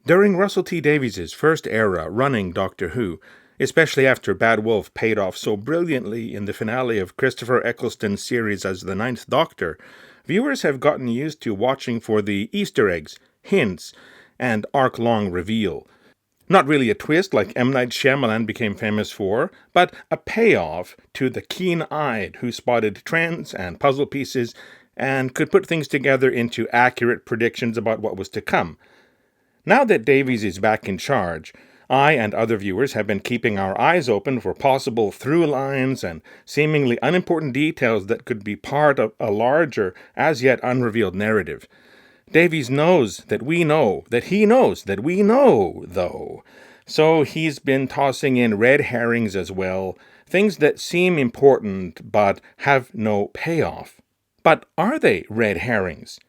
During Russell T Davies' first era running Doctor Who, especially after Bad Wolf paid off so brilliantly in the finale of Christopher Eccleston's series as the Ninth Doctor, viewers have gotten used to watching for the Easter eggs, hints, and arc-long reveal. Not really a twist like M. Night Shyamalan became famous for, but a payoff to the keen-eyed who spotted trends and puzzle pieces and could put things together into accurate predictions about what was to come. Now that Davies is back in charge, I and other viewers have been keeping our eyes open for possible through lines and seemingly unimportant details that could be part of a larger, as yet unrevealed narrative. Davies knows that we know that he knows that we know, though. So he's been tossing in red herrings as well, things that seem important but have no payoff. But are they red herrings?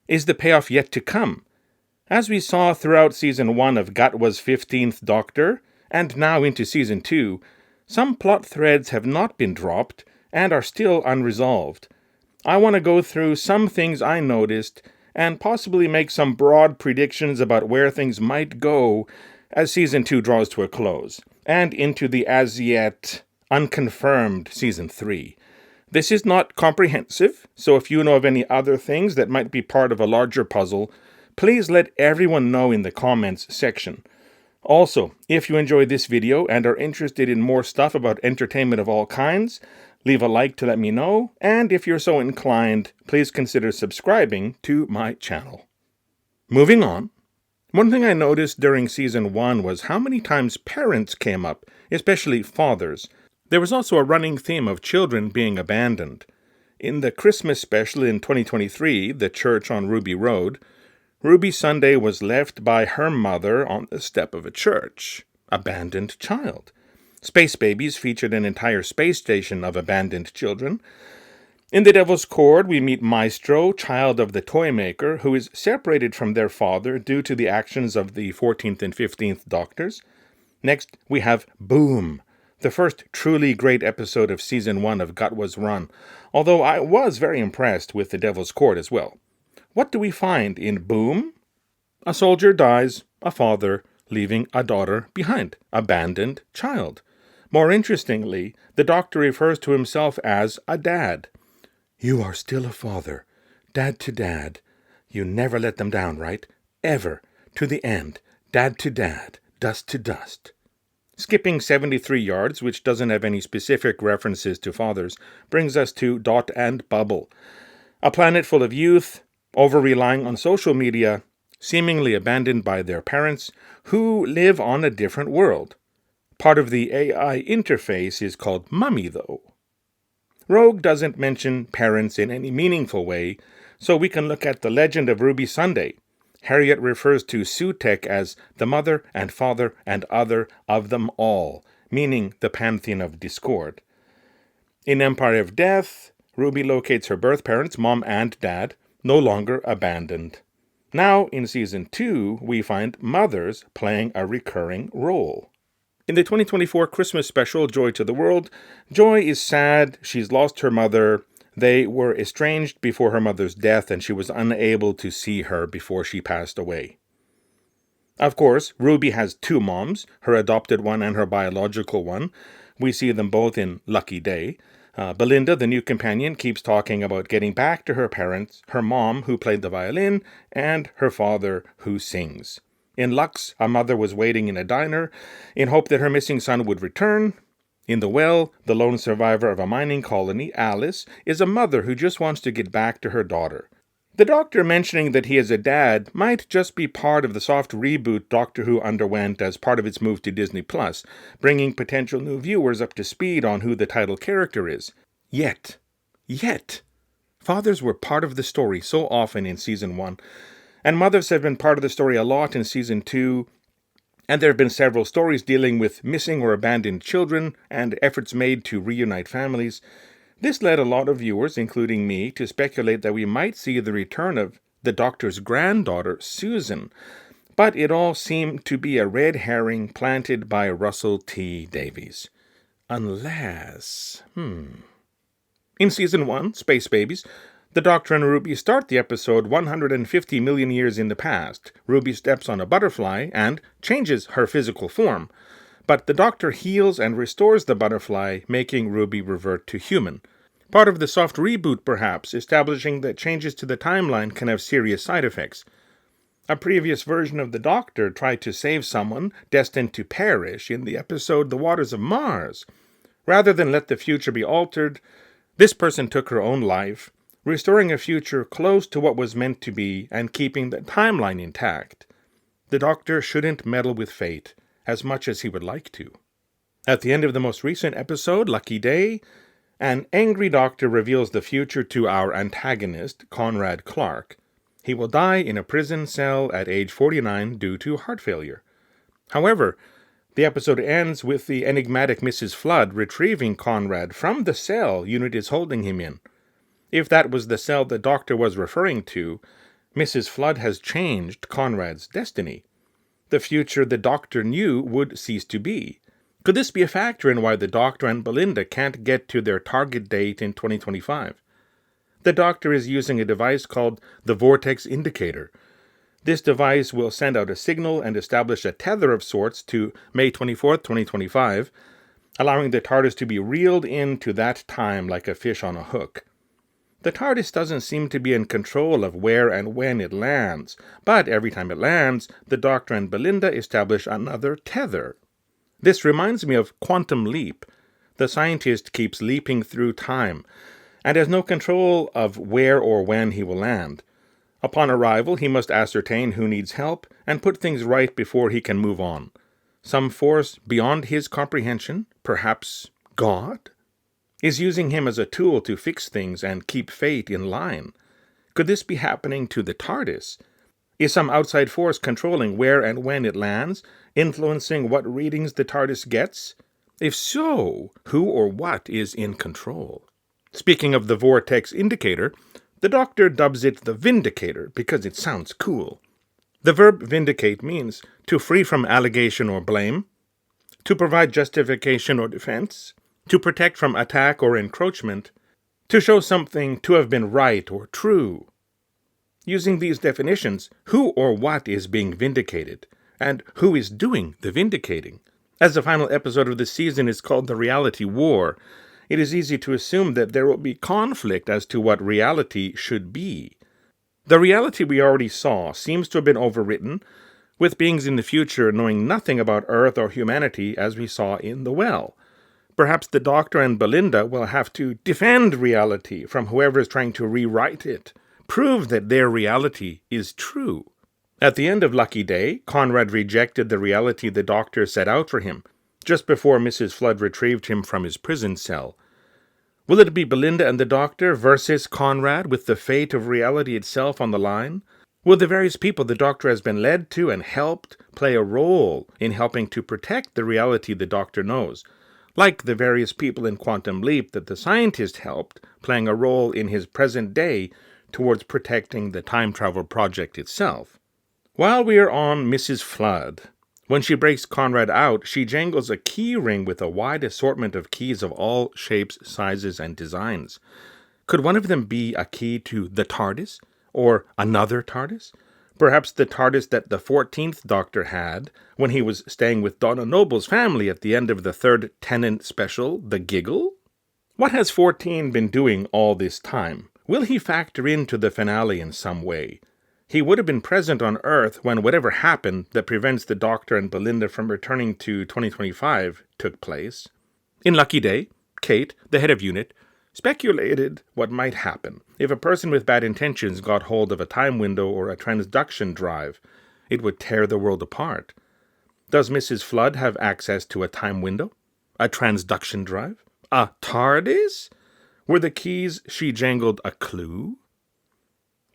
Is the payoff yet to come? As we saw throughout Season 1 of Gatwa's 15th Doctor, and now into Season 2, some plot threads have not been dropped and are still unresolved. I want to go through some things I noticed and possibly make some broad predictions about where things might go as Season 2 draws to a close, and into the as-yet unconfirmed Season 3. This is not comprehensive, so if you know of any other things that might be part of a larger puzzle, please let everyone know in the comments section. Also, if you enjoyed this video and are interested in more stuff about entertainment of all kinds, leave a like to let me know, and if you're so inclined, please consider subscribing to my channel. Moving on, one thing I noticed during Season 1 was how many times parents came up, especially fathers. There was also a running theme of children being abandoned. In the Christmas special in 2023, The Church on Ruby Road, Ruby Sunday was left by her mother on the step of a church. Abandoned child. Space Babies featured an entire space station of abandoned children. In The Devil's Cord, we meet Maestro, child of the toy maker, who is separated from their father due to the actions of the 14th and 15th Doctors. Next, we have Boom, the first truly great episode of Season 1 of Gatwa's run, although I was very impressed with The Devil's Cord as well. What do we find in Boom? A soldier dies, a father, leaving a daughter behind, abandoned child. More interestingly, the Doctor refers to himself as a dad. You are still a father, dad to dad. You never let them down, right? Ever, to the end, dad to dad, dust to dust. Skipping 73 yards, which doesn't have any specific references to fathers, brings us to Dot and Bubble. A planet full of youth, over-relying on social media, seemingly abandoned by their parents, who live on a different world. Part of the AI interface is called Mummy, though. Rogue doesn't mention parents in any meaningful way, so we can look at the legend of Ruby Sunday. Harriet refers to Sutekh as the mother and father and other of them all, meaning the pantheon of discord. In Empire of Death, Ruby locates her birth parents, mom and dad, no longer abandoned. Now, in Season 2, we find mothers playing a recurring role. In the 2024 Christmas special, Joy to the World, Joy is sad, she's lost her mother. They were estranged before her mother's death, and she was unable to see her before she passed away. Of course, Ruby has two moms, her adopted one and her biological one. We see them both in Lucky Day. Belinda, the new companion, keeps talking about getting back to her parents, her mom, who played the violin, and her father, who sings. In Lux, a mother was waiting in a diner in hope that her missing son would return. In The Well, the lone survivor of a mining colony, Alice, is a mother who just wants to get back to her daughter. The Doctor mentioning that he is a dad might just be part of the soft reboot Doctor Who underwent as part of its move to Disney+, bringing potential new viewers up to speed on who the title character is. Yet, fathers were part of the story so often in Season 1, and mothers have been part of the story a lot in Season 2, and there have been several stories dealing with missing or abandoned children and efforts made to reunite families. This led a lot of viewers, including me, to speculate that we might see the return of the Doctor's granddaughter, Susan, but it all seemed to be a red herring planted by Russell T Davies. Unless... In Season 1, Space Babies, The Doctor and Ruby start the episode 150 million years in the past. Ruby steps on a butterfly and changes her physical form. But the Doctor heals and restores the butterfly, making Ruby revert to human. Part of the soft reboot, perhaps, establishing that changes to the timeline can have serious side effects. A previous version of the Doctor tried to save someone destined to perish in the episode The Waters of Mars. Rather than let the future be altered, this person took her own life, restoring a future close to what was meant to be and keeping the timeline intact. The Doctor shouldn't meddle with fate as much as he would like to. At the end of the most recent episode, Lucky Day, an angry Doctor reveals the future to our antagonist, Conrad Clark. He will die in a prison cell at age 49 due to heart failure. However, the episode ends with the enigmatic Mrs. Flood retrieving Conrad from the cell Unit is holding him in. If that was the cell the Doctor was referring to, Mrs. Flood has changed Conrad's destiny. The future the Doctor knew would cease to be. Could this be a factor in why the Doctor and Belinda can't get to their target date in 2025? The Doctor is using a device called the Vortex Indicator. This device will send out a signal and establish a tether of sorts to May 24th, 2025, allowing the TARDIS to be reeled into that time like a fish on a hook. The TARDIS doesn't seem to be in control of where and when it lands, but every time it lands, the Doctor and Belinda establish another tether. This reminds me of Quantum Leap. The scientist keeps leaping through time, and has no control of where or when he will land. Upon arrival, he must ascertain who needs help and put things right before he can move on. Some force beyond his comprehension, perhaps God, is using him as a tool to fix things and keep fate in line. Could this be happening to the TARDIS? Is some outside force controlling where and when it lands, influencing what readings the TARDIS gets? If so, who or what is in control? Speaking of the Vortex Indicator, the Doctor dubs it the Vindicator because it sounds cool. The verb vindicate means to free from allegation or blame, to provide justification or defense, to protect from attack or encroachment, to show something to have been right or true. Using these definitions, who or what is being vindicated, and who is doing the vindicating? As the final episode of the season is called The Reality War, it is easy to assume that there will be conflict as to what reality should be. The reality we already saw seems to have been overwritten, with beings in the future knowing nothing about Earth or humanity as we saw in The Well. Perhaps the Doctor and Belinda will have to defend reality from whoever is trying to rewrite it, prove that their reality is true. At the end of Lucky Day, Conrad rejected the reality the Doctor set out for him, just before Mrs. Flood retrieved him from his prison cell. Will it be Belinda and the Doctor versus Conrad with the fate of reality itself on the line? Will the various people the Doctor has been led to and helped play a role in helping to protect the reality the Doctor knows, like the various people in Quantum Leap that the scientist helped, playing a role in his present day towards protecting the time travel project itself? While we are on Mrs. Flood, when she breaks Conrad out, she jangles a key ring with a wide assortment of keys of all shapes, sizes, and designs. Could one of them be a key to the TARDIS? Or another TARDIS? Perhaps the TARDIS that the 14th Doctor had when he was staying with Donna Noble's family at the end of the third Tennant special, The Giggle? What has 14 been doing all this time? Will he factor into the finale in some way? He would have been present on Earth when whatever happened that prevents the Doctor and Belinda from returning to 2025 took place. In Lucky Day, Kate, the head of unit, speculated what might happen if a person with bad intentions got hold of a time window or a transduction drive. It would tear the world apart. Does Mrs. Flood have access to a time window? A transduction drive? A TARDIS? Were the keys she jangled a clue?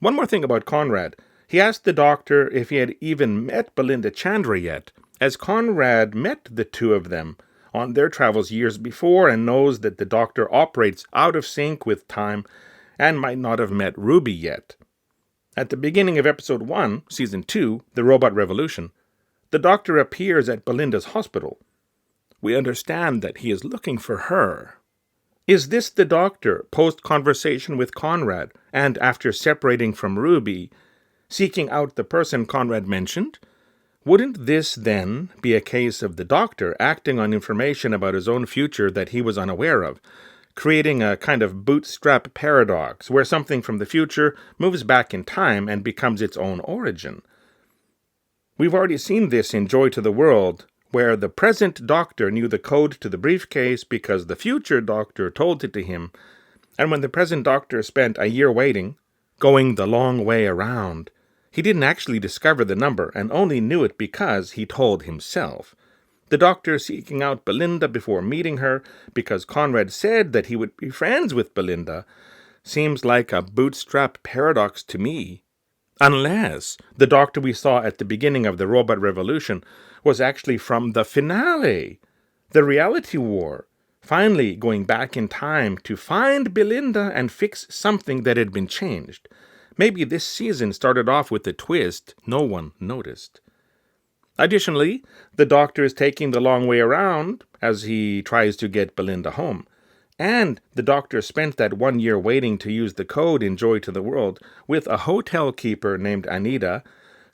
One more thing about Conrad. He asked the Doctor if he had even met Belinda Chandra yet, as Conrad met the two of them on their travels years before and knows that the Doctor operates out of sync with time and might not have met Ruby yet. At the beginning of Episode 1, Season 2, The Robot Revolution, the Doctor appears at Belinda's hospital. We understand that he is looking for her. Is this the Doctor, post-conversation with Conrad, and after separating from Ruby, seeking out the person Conrad mentioned? Wouldn't this, then, be a case of the Doctor acting on information about his own future that he was unaware of, creating a kind of bootstrap paradox, where something from the future moves back in time and becomes its own origin? We've already seen this in Joy to the World, where the present Doctor knew the code to the briefcase because the future Doctor told it to him, and when the present Doctor spent a year waiting, going the long way around, he didn't actually discover the number and only knew it because he told himself. The Doctor seeking out Belinda before meeting her because Conrad said that he would be friends with Belinda seems like a bootstrap paradox to me. Unless the Doctor we saw at the beginning of the Robot Revolution was actually from the finale, the reality war, finally going back in time to find Belinda and fix something that had been changed. Maybe this season started off with a twist no one noticed. Additionally, the Doctor is taking the long way around as he tries to get Belinda home. And the Doctor spent that 1 year waiting to use the code in Joy to the World with a hotel keeper named Anita,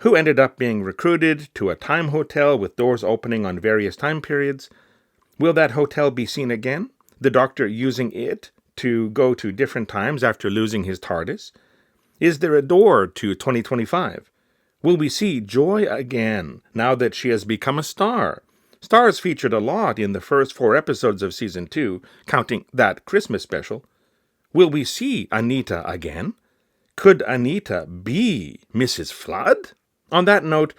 who ended up being recruited to a time hotel with doors opening on various time periods. Will that hotel be seen again? The Doctor using it to go to different times after losing his TARDIS? Is there a door to 2025? Will we see Joy again now that she has become a star? Stars featured a lot in the first 4 episodes of Season 2, counting that Christmas special. Will we see Anita again? Could Anita be Mrs. Flood? On that note,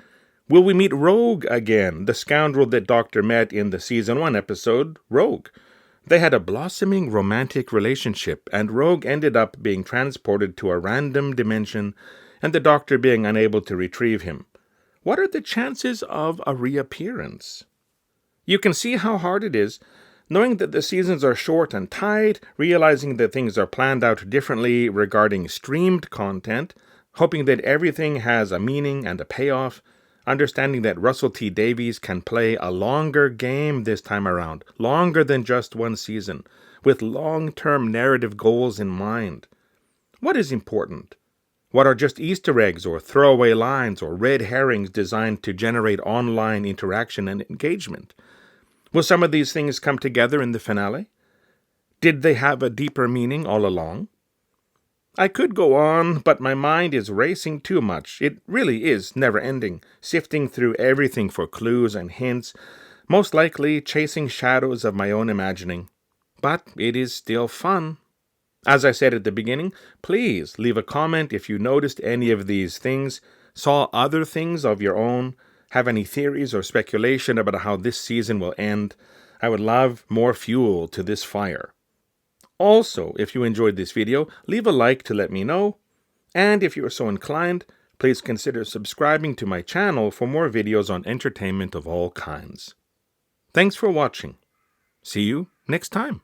will we meet Rogue again, the scoundrel that Doctor met in the Season 1 episode, Rogue? They had a blossoming romantic relationship, and Rogue ended up being transported to a random dimension, and the Doctor being unable to retrieve him. What are the chances of a reappearance? You can see how hard it is, knowing that the seasons are short and tight, realizing that things are planned out differently regarding streamed content, hoping that everything has a meaning and a payoff, understanding that Russell T Davies can play a longer game this time around, longer than just 1 season, with long-term narrative goals in mind. What is important? What are just Easter eggs or throwaway lines or red herrings designed to generate online interaction and engagement? Will some of these things come together in the finale? Did they have a deeper meaning all along? I could go on, but my mind is racing too much. It really is never-ending, sifting through everything for clues and hints, most likely chasing shadows of my own imagining. But it is still fun. As I said at the beginning, please leave a comment if you noticed any of these things, saw other things of your own, have any theories or speculation about how this season will end. I would love more fuel to this fire. Also, if you enjoyed this video, leave a like to let me know. And if you are so inclined, please consider subscribing to my channel for more videos on entertainment of all kinds. Thanks for watching. See you next time.